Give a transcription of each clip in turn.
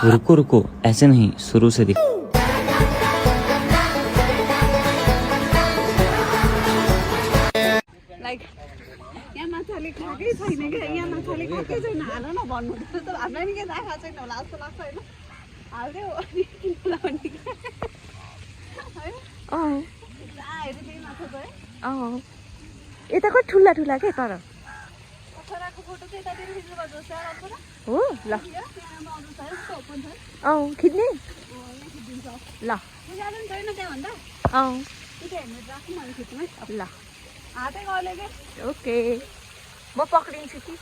रुको रुको ऐसे नहीं शुरू से दिख लाइक यहाँ माछाले खाएकै छैन क्या यहाँ माछाले खाएकै छैन हाल न भन्नु त हामीलाई नि के थाहा छैन होला जस्तो लाग्छ होइन हाल्दै हो अनि किन लगाउने यताको ठुला ठुला के तर छोराको फोटो चाहिँ यतातिर खिच्नुपर्छ स्याहार हो ल खिच्ने ल छैन त्यहाँभन्दा त्यो हेर्नु राख्नु मैले खिच्नु है ल हातै गले के ओके म पक्रिन्छु कि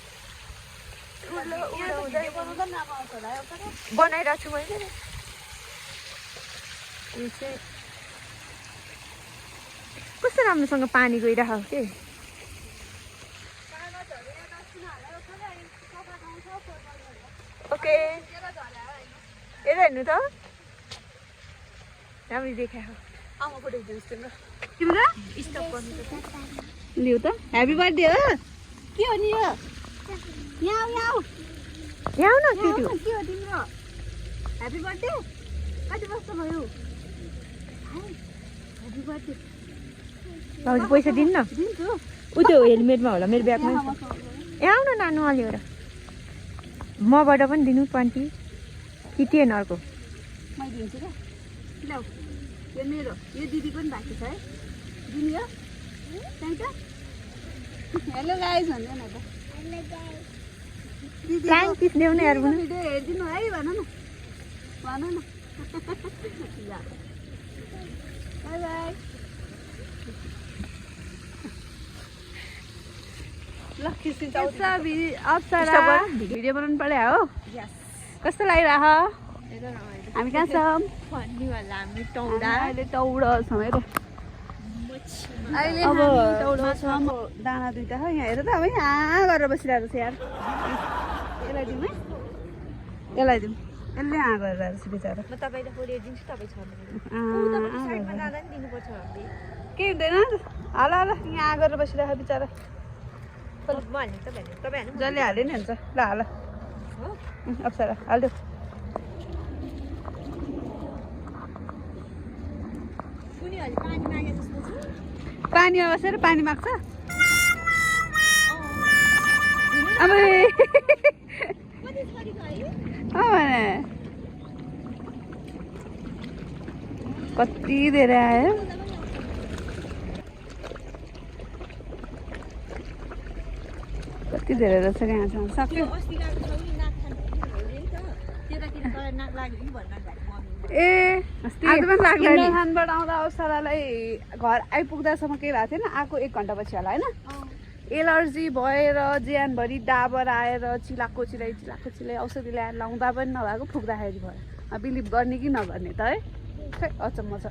बनाइरहेको छु मैले कस्तो राम्रोसँग पानी गइरहेको के ओके यता हेर्नु त राम्ररी देखाएको आमा फोटो खिच्नुहोस् तिम्रो तिम्रो स्टप गर्नु त लिउ त ह्यापी बर्थडे हो के हो नि यो यहाँ यहाँ यहाँ न के हो तिम्रो ह्यापी बर्थडे कति वर्ष भयो ह्यापी बर्थडे भाउजू पैसा दिन्न दिन्छु ऊ त्यो हेलमेटमा होला मेरो ब्यागमा यहाँ आउन नानु अलि एउटा मबाट पनि दिनु 20 कि 10 अर्को मैं दिन्छु क्या लौ यो मेरो यो दिदी पनि बाँकी छ है दिनु यो त्यही त हेलो गाइस भन्छ न त थ्याङ्क यू ल्याउनु यार बुनु भिडियो हेरिदिनु है भन न बाई बाई ल खिच्दिन्छ अप्सरा भिडियो बनाउनु पर्यो हो कस्तो लागिरह हामी कहाँ छौँ हामी टौडा अहिले टौडा छौँ है त अहिले अब दाना दुइटा छ यहाँ हेर त अब यहाँ गरेर बसिरहेको छ यार यसलाई दिउँ है यसलाई दिउँ यसले यहाँ गरेर छ बिचरा म तपाईँलाई फोटो दिन्छु तपाईँ छ साइडमा जाँदा नि दिनुपर्छ हामीले केही हुँदैन हाल हाल यहाँ गरेर बसिरहेको बिचरा म हाल्नु तपाईँ हाल्नु जसले हाल्यो नि हुन्छ ल हाल अप्सरा हाल्यो पानीमा बसेर पानी माग्छ अब कति धेरै आयो कति धेरै रहेछ यहाँ सक्यो ए खानबाट आउँदा अवसरालाई घर आइपुग्दासम्म केही भएको थिएन आएको 1 घन्टा पछि होला होइन एलर्जी भएर ज्यानभरि डाबर आएर चिलाएको चिलाइ औषधि ल्याएर लाउँदा पनि नभएको फुक्दाखेरि भयो बिलिभ गर्ने कि नगर्ने त है खै अचम्म छ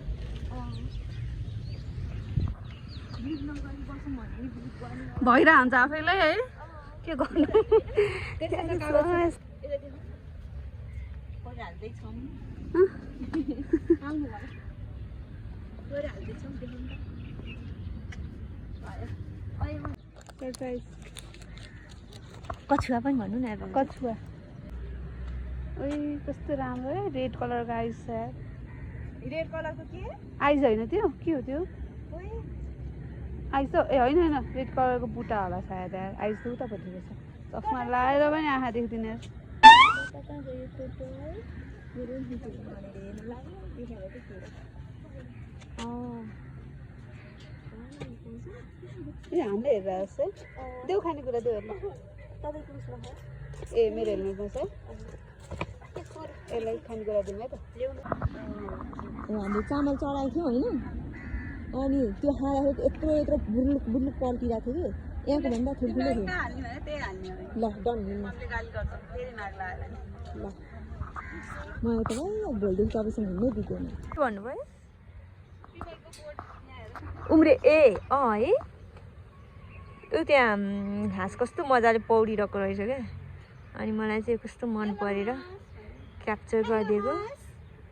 भइरह हुन्छ आफैलाई है के गर्नु कछुवा पनि भन्नु न कछुवा ओइ कस्तो राम्रो है रेड कलरको आइस छ रेड कलरको के आइस होइन त्यो के हो त्यो आइस ए होइन होइन रेड कलरको बुट्टा होला सायद यार आइस त उतापट्टि रहेछ चस्मा लाएर पनि आँखा देख्दिनँ ए हामीले हेरिरहेको छ देऊ खानेकुरा देऊ हेर्नु ए मेरो हेलमेटमा छ यसलाई खानेकुरा दिउँ है त हामीले चामल चढाएको थियौँ होइन अनि त्यो खाँदाखेरि यत्रो यत्रो बुर्लुक बुर्लुक पल्किरहेको थियो कि यहाँको भन्दा ठुल्ठुलो थियो ल डन ल मलाई त भाइ भोलिदेखि तपाईँसँग हिँड्नै दिँदैन के भन्नुभयो उम्रे ए है ऊ त्यहाँ घाँस कस्तो मजाले पौडिरहेको रहेछ क्या अनि मलाई चाहिँ कस्तो मन परेर क्याप्चर गरिदिएको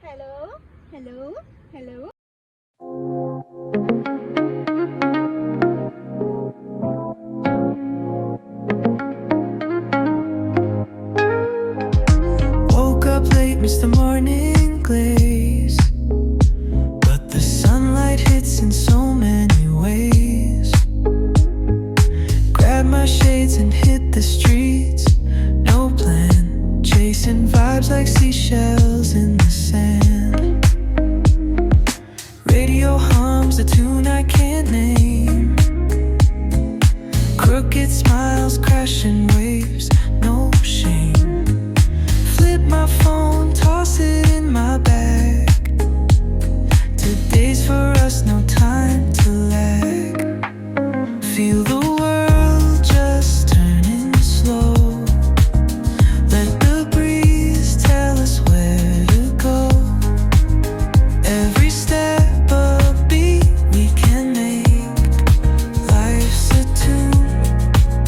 hello hello hello Woke up late miss the morning glaze, but the sunlight hits in so many ways. Grab my shades and hit the streets, no plan, chasing vibes like seashells in the sand. Radio hums a tune I can't name, crooked smiles crashing waves, no shame. Flip my phone, toss it in my bag. Today's for us, no time to lag. Feel the world just turning slow. Let the breeze tell us where to go. Every step a beat we can make. Life's a tune,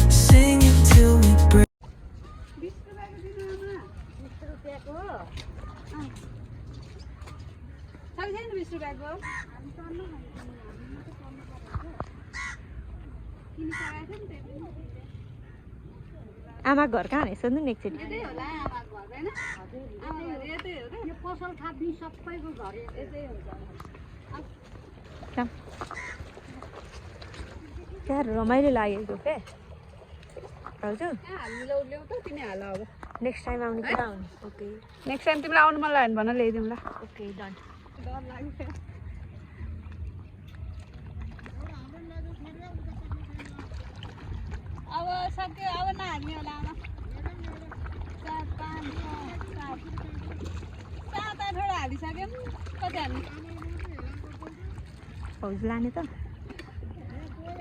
sing it till we break. 20 रुपियाँको आमा घर कहाँ रहेछ नि एकचोटि यतै होला आमाको घर हैन आमाको घर यतै हो यो पसल थाप्ने सबैको घर यतै हुन्छ क्या रमाइलो लागेको के हजुर ल्याउ त तिमी हाल अब नेक्स्ट टाइम आउने कुरा आउने ओके नेक्स्ट टाइम तिमीलाई आउनु मन लाग्यो भने भन ल्याइदिउँ ल ओके डन डर लाग्यो अब सक्यो अब नहाल्ने होला आमा 4 5 6 7 8वटा हालिसक्यौँ कति हाल्ने भाउजू लाने त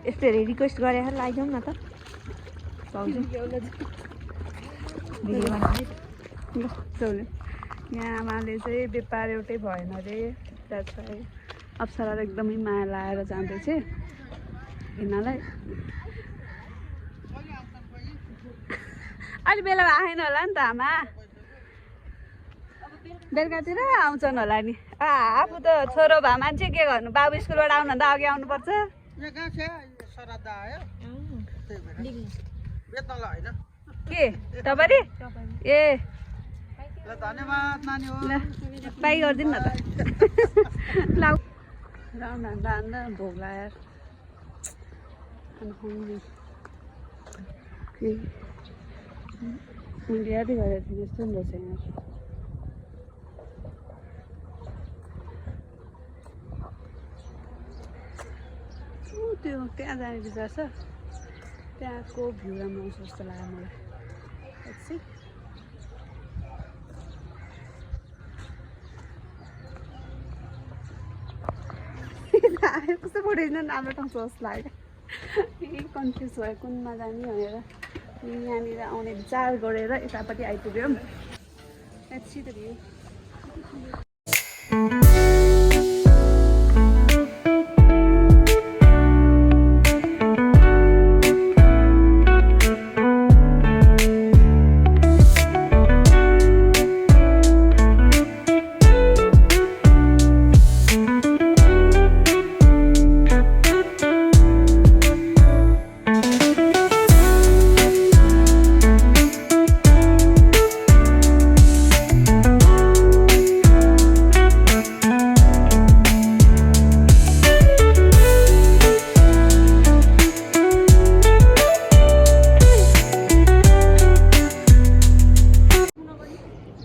यस्तोहरू रिक्वेस्ट गरेर लैजाउँ न त भाउजू भिडियो बनाउने चौले यहाँ आमाले चाहिँ व्यापार एउटै भएन अरे त्यहाँ अप्सरालाई एकदमै माया लाएर जाँदैछ हिँड्नलाई अलि बेला आएन होला नि त आमा बेलुकातिर आउँछन् होला नि आफू त छोरो भए मान्छे के गर्नु बाबु स्कुलबाट आउनुभन्दा अघि आउनुपर्छ के तपाईँ ए धन्यवाद नानी हो बाई गरिदिनु न त लाउ राउन्ड हान्दा भोक लाग्यो मैले यादै गरेको थिएँ जस्तो नि रहेछ यहाँ त्यो त्यहाँ जाने विचार छ त्यहाँको भ्यू राम्रो आउँछ जस्तो लाग्यो मलाई एकछिन कस्तो फोटो खिच्न राम्रो ठाउँ सोच लाग्यो कन्फ्युज भयो कुनमा जाने भनेर यहाँनिर आउने विचार गरेर यतापट्टि आइपुग्यौँ let's see the view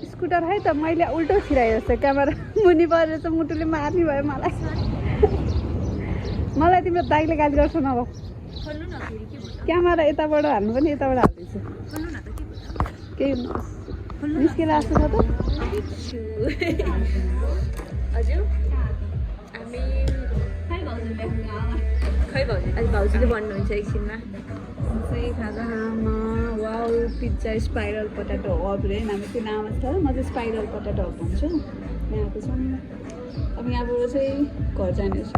scooter है त मैले उल्टो छिरायो जस्तो क्यामेरा मुनि परेर चाहिँ मुटुले मार्ने भयो मलाई तिम्रो दाइले गाली गर्छ न अब क्यामेरा यताबाट हाल्नु पनि यताबाट हाल्दैछु केही निस्केर आएको छ त हजुर हामी खै भाउजू अहिले भाउजूले भन्नुहुन्छ एकछिनमा चाहिँ खाजा आमा wow pizza spiral potato hub रे हामी त्यो नाम छ म चाहिँ स्पाइरल पटाटो हब भन्छु यहाँको छौँ अब यहाँबाट चाहिँ घर जाने छु